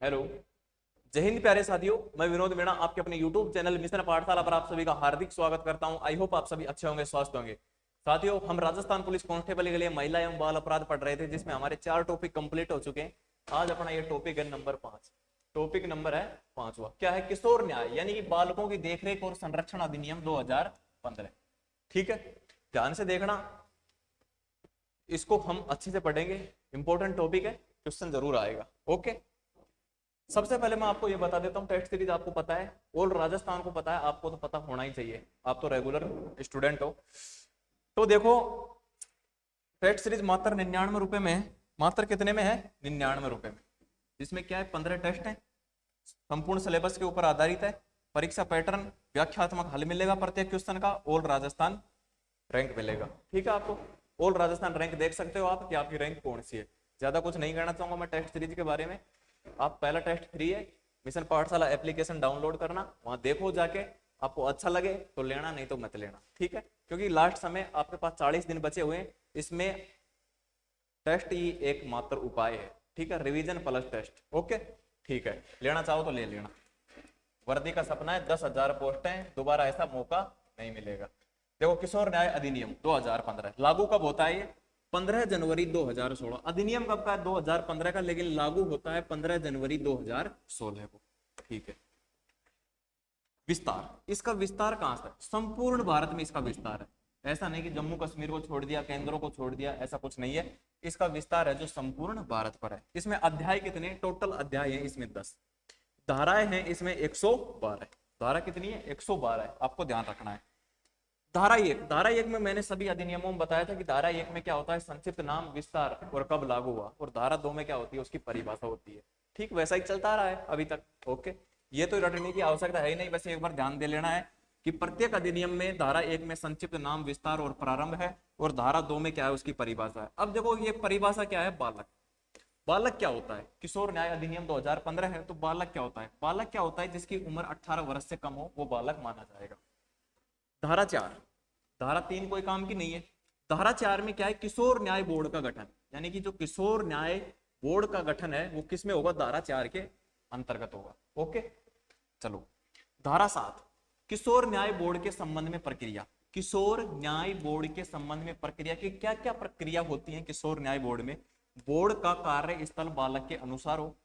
Hello, जय हिंद प्यारे साथियों। मैं विनोद मीणा आपके अपने YouTube चैनल मिशन पाठशाला पर आप सभी का हार्दिक स्वागत करता हूं। आई होप आप सभी अच्छे होंगे, स्वस्थ होंगे। साथियों, हम राजस्थान पुलिस कांस्टेबल के लिए महिला एवं बाल अपराध पढ़ रहे थे, जिसमें हमारे 4 टॉपिक कंप्लीट हो चुके हैं। आज अपना ये टॉपिक है नंबर 5। टॉपिक नंबर है 5वां, क्या है? किशोर न्याय यानी कि बालकों की देखरेख और संरक्षण अधिनियम 2015। ठीक है, ध्यान से देखना, इसको हम अच्छे से पढ़ेंगे। इंपॉर्टेंट टॉपिक है, क्वेश्चन जरूर आएगा। ओके, सबसे पहले मैं आपको ये बता देता हूँ, टेस्ट सीरीज आपको पता है, ऑल राजस्थान को पता है, आपको तो पता होना ही चाहिए, आप तो रेगुलर स्टूडेंट हो। तो देखो, टेस्ट सीरीज मात्र 99 रुपए में है। मात्र कितने में है? 99 रुपए में। जिसमें क्या है, 15 टेस्ट है, संपूर्ण सिलेबस के ऊपर आधारित है। परीक्षा पैटर्न व्याख्यात्मक हल मिलेगा प्रत्येक क्वेश्चन का, ऑल राजस्थान रैंक मिलेगा। ठीक है, आपको ऑल राजस्थान रैंक देख सकते हो आप कि आपकी रैंक कौन सी है। ज्यादा कुछ नहीं कहना चाहूंगा मैं टेस्ट सीरीज के बारे में। आप पहला टेस्ट फ्री है, मिशन पाठशाला एप्लीकेशन डाउनलोड करना, वहां देखो जाके, आपको अच्छा लगे तो लेना, नहीं तो मत लेना। ठीक है, क्योंकि लास्ट समय आपके पास 40 दिन बचे हुए हैं, इसमें टेस्ट ही एक मात्र उपाय है। ठीक है, रिवीजन प्लस टेस्ट। ओके, ठीक है, लेना चाहो तो ले लेना। वर्दी का सपना है, 10,000 पोस्टें, दोबारा ऐसा मौका नहीं मिलेगा। देखो, किशोर न्याय अधिनियम 2015 लागू कब होता है? ये 15 जनवरी 2016। अधिनियम कब का है? 2015 का, लेकिन लागू होता है 15 जनवरी 2016 को। ठीक है, विस्तार, इसका विस्तार कहां से? संपूर्ण भारत में इसका विस्तार है। ऐसा नहीं कि जम्मू कश्मीर को छोड़ दिया, केंद्रों को छोड़ दिया, ऐसा कुछ नहीं है। इसका विस्तार है जो संपूर्ण भारत पर है। इसमें अध्याय कितने? टोटल अध्याय है इसमें 10, धाराएं हैं इसमें 112। धारा कितनी है? 112 है, आपको ध्यान रखना है। धारा एक में मैंने सभी अधिनियमों में बताया था कि धारा एक में क्या होता है, संक्षिप्त नाम, विस्तार और कब लागू हुआ, और धारा 2 में क्या होती है, उसकी परिभाषा होती है। ठीक वैसा ही चलता आ रहा है अभी तक। ओके, ये तो रटने की आवश्यकता है ही नहीं, बस एक बार ध्यान दे लेना है कि प्रत्येक अधिनियम में धारा 1 में संक्षिप्त नाम, विस्तार और प्रारंभ है, और धारा 2 में क्या है, उसकी परिभाषा है। अब देखो, ये परिभाषा क्या है? बालक। बालक क्या होता है? किशोर न्याय अधिनियम 2015 है, तो बालक क्या होता है? बालक क्या होता है? जिसकी उम्र 18 वर्ष से कम हो, वो बालक माना जाएगा। धारा 4, धारा 3 कोई काम की नहीं है। धारा 4 में क्या है? किशोर न्याय बोर्ड का गठन, यानी कि जो किशोर न्याय बोर्ड का गठन है वो किस में होगा? धारा 4 के अंतर्गत होगा। ओके, चलो। धारा 7, किशोर न्याय बोर्ड के संबंध में प्रक्रिया। किशोर न्याय बोर्ड के संबंध में प्रक्रिया की क्या क्या प्रक्रिया होती है किशोर न्याय बोर्ड में? बोर्ड का कार्य स्थल बालक के अनुसार हो,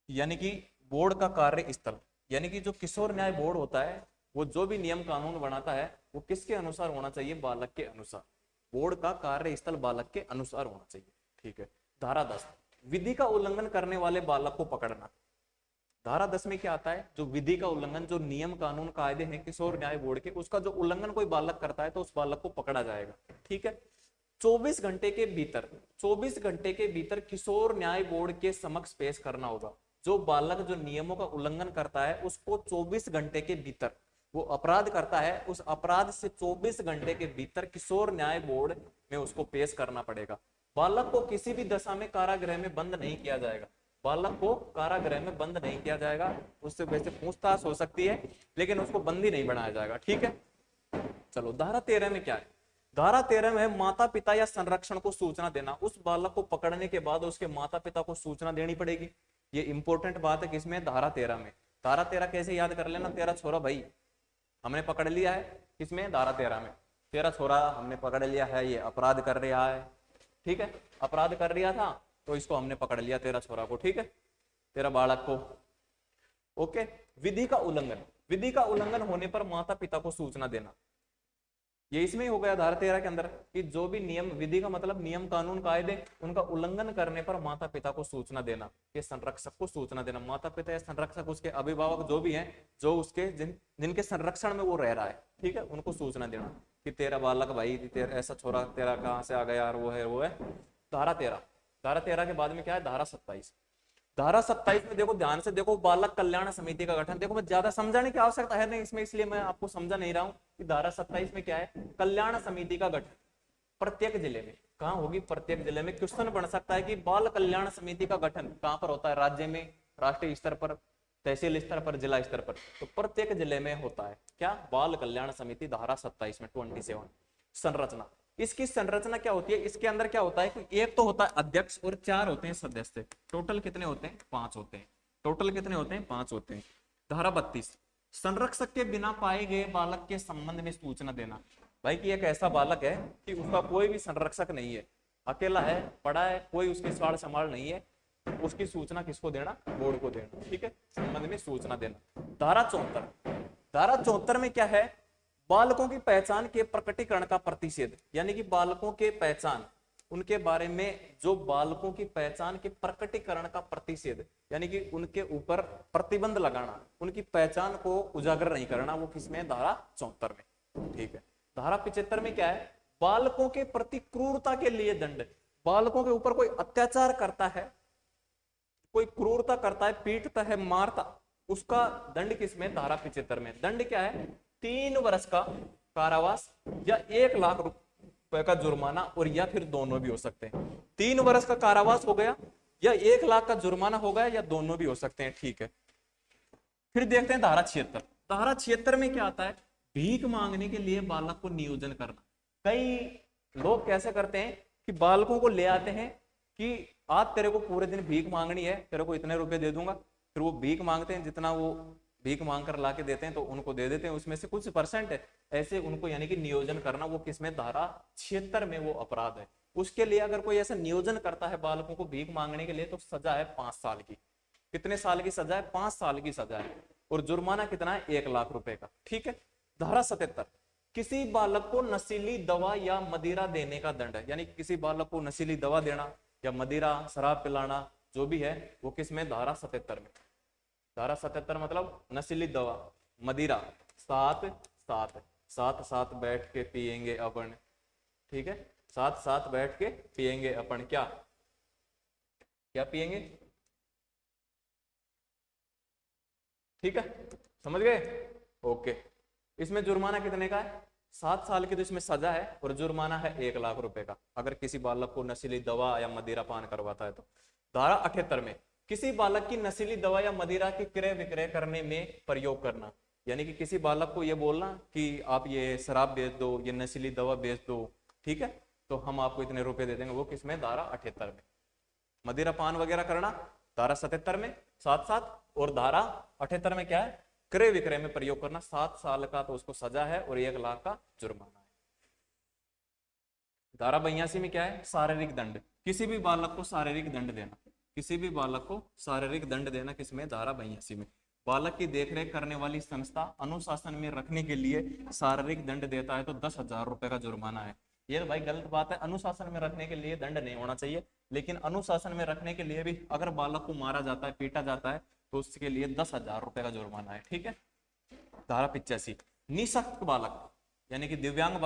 यानी कि बोर्ड का कार्य स्थल, यानी कि जो किशोर न्याय बोर्ड होता है वो जो भी नियम कानून बनाता है वो किसके अनुसार होना चाहिए? बालक के अनुसार। बोर्ड का कार्य स्थल बालक के अनुसार होना चाहिए। ठीक है। धारा 10, विधि का उल्लंघन करने वाले बालक को पकड़ना। धारा 10 में क्या आता है? जो विधि का उल्लंघन, जो नियम कानून कायदे हैं किशोर न्याय बोर्ड के, उसका जो उल्लंघन कोई बालक करता है तो उस बालक को पकड़ा जाएगा। ठीक है। 24 घंटे के भीतर, 24 घंटे के भीतर किशोर न्याय बोर्ड के समक्ष पेश करना होगा। जो बालक जो नियमों का उल्लंघन करता है उसको 24 घंटे के भीतर, वो अपराध करता है, उस अपराध से 24 घंटे के भीतर किशोर न्याय बोर्ड में उसको पेश करना पड़ेगा। बालक को किसी भी दशा में कारागृह में बंद नहीं किया जाएगा। बालक को कारागृह में बंद नहीं किया जाएगा, उससे वैसे पूछताछ हो सकती है लेकिन उसको बंदी नहीं बनाया जाएगा। ठीक है, चलो। धारा 13 में क्या है? धारा 13 में माता पिता या संरक्षण को सूचना देना। उस बालक को पकड़ने के बाद उसके माता पिता को सूचना देनी पड़ेगी। ये इंपॉर्टेंट बात है किसमें? धारा 13 में। धारा 13 कैसे याद कर लेना? तेरा छोरा भाई हमने पकड़ लिया है, किसमें? धारा 13 में। तेरा छोरा हमने पकड़ लिया है, ये अपराध कर रहा है। ठीक है, अपराध कर रहा था तो इसको हमने पकड़ लिया, तेरा छोरा को। ठीक है, तेरा बालक को। ओके। विधि का उल्लंघन, विधि का उल्लंघन होने पर माता पिता को सूचना देना। ये इसमें ही हो गया धारा 13 के अंदर कि जो भी नियम, विधि का मतलब नियम कानून कायदे, उनका उल्लंघन करने पर माता पिता को सूचना देना, के संरक्षक को सूचना देना। माता पिता या संरक्षक, उसके अभिभावक जो भी हैं, जो उसके जिनके संरक्षण में वो रह रहा है, ठीक है, उनको सूचना देना कि तेरा बालक भाई, तेरा ऐसा छोरा तेरा कहाँ से आ गया यार, वो है वो है। धारा 13। धारा 13 के बाद में क्या है? धारा 27। धारा 27 में देखो, ध्यान से देखो, बालक कल्याण समिति का गठन। देखो, मैं ज्यादा समझाने की आवश्यकता है नहीं इसमें, इसलिए मैं आपको समझा नहीं रहा हूं कि धारा 27 में क्या है? कल्याण समिति का गठन प्रत्येक जिले में। कहां होगी? प्रत्येक जिले में। क्वेश्चन बन सकता है कि बाल कल्याण समिति का गठन कहां पर होता है? राज्य में, राष्ट्रीय स्तर पर, तहसील स्तर पर, जिला स्तर पर। तो प्रत्येक जिले में होता है क्या? बाल कल्याण समिति। धारा 27 में 27। संरचना, इसकी संरचना क्या होती है? इसके अंदर क्या होता है कि एक तो होता है अध्यक्ष और 4 होते हैं सदस्य। टोटल कितने होते हैं? 5 होते हैं। टोटल कितने होते हैं? 5 होते हैं। धारा 32, संरक्षक के बिना पाए गए बालक के संबंध में सूचना देना। भाई कि एक ऐसा बालक है कि उसका कोई भी संरक्षक नहीं है, अकेला है, पड़ा है, कोई उसकी साड़ संभाल नहीं है, उसकी सूचना किसको देना? बोर्ड को देना। ठीक है, संबंध में सूचना देना। धारा 74, धारा 74 में क्या है? बालकों की पहचान के प्रकटीकरण का प्रतिषेध, यानी कि बालकों के पहचान, उनके बारे में जो बालकों की पहचान के प्रकटीकरण का प्रतिषेध, यानी कि उनके ऊपर प्रतिबंध लगाना, उनकी पहचान को उजागर नहीं करना, वो किसमें? धारा 74 में। ठीक है। धारा 75 में क्या है? बालकों के प्रति क्रूरता के लिए दंड। बालकों के ऊपर कोई अत्याचार करता है, कोई क्रूरता करता है, पीटता है, मारता, उसका दंड किसमें? धारा 75 में। दंड क्या है? 3 वर्ष का कारावास या 1 लाख रुपए का जुर्माना, और या फिर दोनों भी हो सकते हैं। 3 वर्ष का कारावास हो गया, या 1 लाख का जुर्माना हो गया, या दोनों भी हो सकते हैं। ठीक है। फिर देखते हैं धारा 76। धारा 76 में क्या आता है? भीख मांगने के लिए बालक को नियोजन करना। कई लोग कैसे करते हैं कि बालकों को ले आते हैं कि आज तेरे को पूरे दिन भीख मांगनी है, तेरे को इतने रुपए दे दूंगा। फिर वो भीख मांगते हैं, जितना वो भीख मांग कर ला के देते हैं तो उनको दे देते हैं, उसमें से कुछ परसेंट है ऐसे उनको, यानी कि नियोजन करना, वो किसमें? धारा 76 में वो अपराध है। उसके लिए अगर कोई ऐसा नियोजन करता है बालकों को भीख मांगने के लिए तो सजा है 5 साल की। कितने साल की सजा है? 5 साल की सजा है। और जुर्माना कितना है? 1 लाख रुपए का। ठीक है। धारा 77, किसी बालक को नशीली दवा या मदिरा देने का दंड है, यानी किसी बालक को नशीली दवा देना या मदिरा, शराब पिलाना, जो भी है वो किसमें? धारा 77 में। धारा 77 मतलब नशीली दवा, मदिरा, साथ साथ साथ साथ बैठ के पिएंगे अपन। ठीक है, साथ साथ बैठ के पिएंगे अपन। क्या क्या पिएंगे? ठीक है, समझ गए? ओके। इसमें जुर्माना कितने का है? 7 साल की तो इसमें सजा है, और जुर्माना है 1 लाख रुपए का अगर किसी बालक को नशीली दवा या मदिरा पान करवाता है तो। धारा 78 में, किसी बालक की नशीली दवा या मदिरा की क्रय विक्रय करने में प्रयोग करना, यानी कि किसी बालक को ये बोलना कि आप ये शराब बेच दो, ये नशीली दवा बेच दो, ठीक है, तो हम आपको इतने रुपए दे देंगे, वो किसमें? धारा 78 में। मदिरा पान वगैरह करना धारा 77 में, साथ साथ। और धारा 78 में क्या है? क्रय विक्रय में प्रयोग करना, 7 साल का तो उसको सजा है और 1 लाख का जुर्माना है। धारा 82 में क्या है? शारीरिक दंड। किसी भी बालक को शारीरिक दंड देना, किसी भी बालक को शारीरिक दंड देना किसमें? धारा 82 में। बालक की देखरेख करने वाली संस्था अनुशासन में रखने के लिए शारीरिक दंड देता है तो 10,000 रुपए का जुर्माना है। ये भाई गलत बात है, अनुशासन में रखने के लिए दंड नहीं होना चाहिए, लेकिन अनुशासन में रखने के लिए भी अगर बालक को मारा जाता है, पीटा जाता है तो उसके लिए 10,000 रुपए का जुर्माना है। ठीक है। धारा 85, निःशक्त बालक, यानी कि दिव्यांग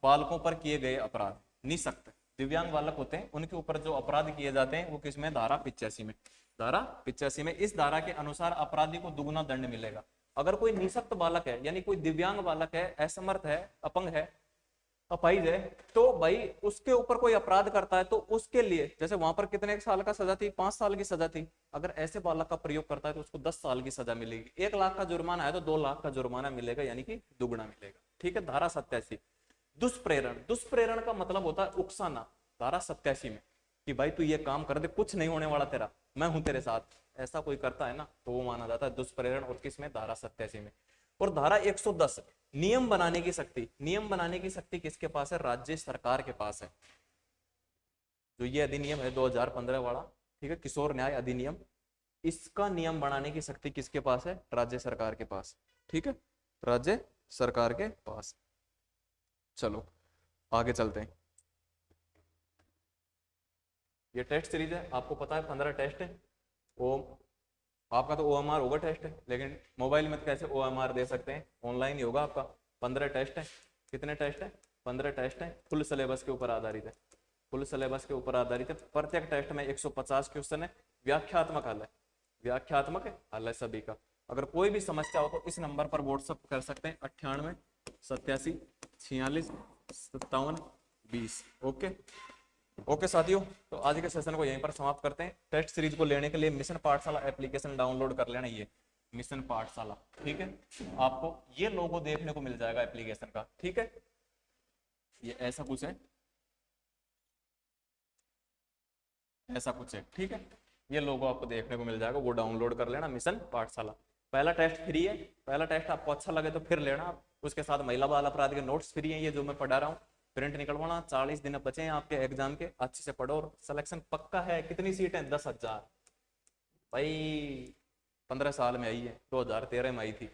बालकों पर किए गए अपराध। निःशक्त दिव्यांग बालक होते हैं, उनके ऊपर जो अपराध किए जाते हैं वो किसमें? धारा 85 में। धारा 85 में इस धारा के अनुसार अपराधी को दुगुना दंड मिलेगा। अगर कोई निःशक्त बालक है, यानी कोई दिव्यांग बालक है, असमर्थ है, अपंग है, अपाहिज है, तो भाई उसके ऊपर कोई अपराध करता है तो उसके लिए, जैसे वहां पर कितने साल का सजा थी? 5 साल की सजा थी। अगर ऐसे बालक का प्रयोग करता है तो उसको 10 साल की सजा मिलेगी। 1 लाख का जुर्माना है तो 2 लाख का जुर्माना मिलेगा, यानी कि दुगुना मिलेगा। ठीक है। धारा 87, दुष्प्रेरण। दुष्प्रेरण का मतलब होता है उकसाना। धारा 87 में कि भाई तू ये काम कर दे, कुछ नहीं होने वाला तेरा, मैं हूं तेरे साथ, ऐसा कोई करता है ना तो वो माना जाता है दुष्प्रेरण। और किसमें? धारा 87 में। और धारा 110, नियम बनाने की शक्ति। नियम बनाने की शक्ति किसके पास है? राज्य सरकार के पास है। जो ये अधिनियम है 2015 वाला, ठीक है, किशोर न्याय अधिनियम, इसका नियम बनाने की शक्ति किसके पास है? राज्य सरकार के पास। ठीक है, राज्य सरकार के पास। चलो आगे चलते हैं। ये टेस्ट सीरीज है, आपको पता है 15 टेस्ट है। वो आपका तो OMR होगा टेस्ट है, लेकिन मोबाइल में तो कैसे OMR दे सकते हैं? ऑनलाइन ही होगा आपका। 15 टेस्ट है। कितने टेस्ट है? 15 टेस्ट है, फुल सिलेबस के ऊपर आधारित है। फुल सिलेबस के ऊपर आधारित है। प्रत्येक टेस्ट में 150 क्वेश्चन है। व्याख्यात्मक हल है, व्याख्यात्मक हल है सभी का। अगर कोई भी समस्या हो तो इस नंबर पर व्हाट्सअप कर सकते हैं, 98 87 46 57 20। ओके ओके साथियों, तो आज के सेशन को यहीं पर समाप्त करते हैं। टेस्ट सीरीज को लेने के लिए मिशन पाठशाला एप्लीकेशन डाउनलोड कर लेना, ये मिशन पाठशाला। ठीक है, आपको ये लोगो देखने को मिल जाएगा एप्लीकेशन का। ठीक है, ये ऐसा कुछ है, ऐसा कुछ है। ठीक है, ये लोगो आपको देखने को मिल जाएगा, वो डाउनलोड कर लेना, मिशन पाठशाला। पहला टेस्ट फ्री है, पहला टेस्ट आपको अच्छा लगे तो फिर लेना आप। उसके साथ महिला बाल अपराध के नोट्स फ्री हैं, ये जो मैं पढ़ा रहा हूँ। प्रिंट निकलवाना, 40 दिन बचे हैं आपके एग्जाम के, अच्छे से पढ़ो और सिलेक्शन पक्का है। कितनी सीट है? 10,000 भाई। 15 साल में आई है, 2013 में आई थी,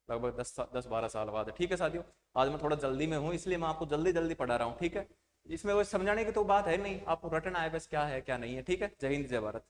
लगभग 10-12 साल बाद। ठीक है साथियों, आज मैं थोड़ा जल्दी में हूँ, इसलिए मैं आपको जल्दी जल्दी पढ़ा रहा हूँ। ठीक है, इसमें वो समझाने की तो बात है नहीं, आपको रटना है बस क्या है क्या नहीं है। ठीक है, जय हिंद जय भारत।